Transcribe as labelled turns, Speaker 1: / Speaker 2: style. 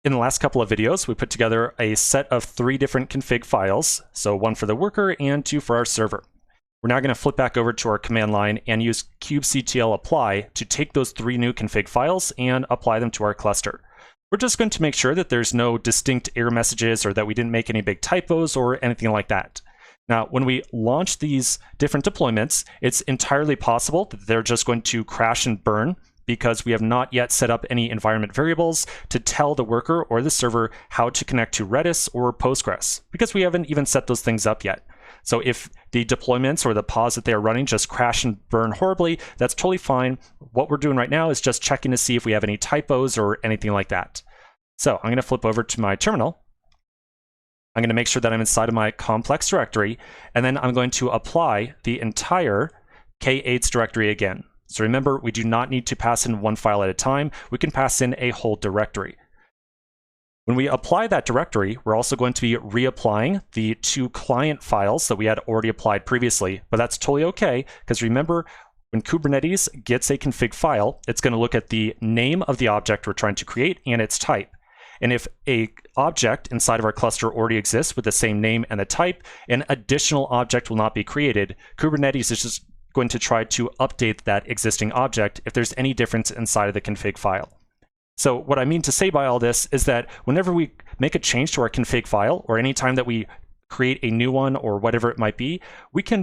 Speaker 1: In the last couple of videos, we put together a set of 3 different config files, so 1 for the worker and 2 for our server. We're now going to flip back over to our command line and use kubectl apply to take those 3 new config files and apply them to our cluster. We're just going to make sure that there's no distinct error messages or that we didn't make any big typos or anything like that. Now, when we launch these different deployments, it's entirely possible that they're just going to crash and burn because we have not yet set up any environment variables to tell the worker or the server how to connect to Redis or Postgres, because we haven't even set those things up yet. So if the deployments or the pods that they are running just crash and burn horribly, that's totally fine. What we're doing right now is just checking to see if we have any typos or anything like that. So I'm going to flip over to my terminal. I'm going to make sure that I'm inside of my complex directory, and then I'm going to apply the entire K8s directory again. So remember, we do not need to pass in 1 file at a time. We can pass in a whole directory. When we apply that directory, we're also going to be reapplying the 2 client files that we had already applied previously, but that's totally okay, because remember, when Kubernetes gets a config file, it's going to look at the name of the object we're trying to create and its type. And if an object inside of our cluster already exists with the same name and the type, an additional object will not be created. Kubernetes is just going to try to update that existing object if there's any difference inside of the config file. So what I mean to say by all this is that whenever we make a change to our config file, or anytime that we create a new one or whatever it might be, we can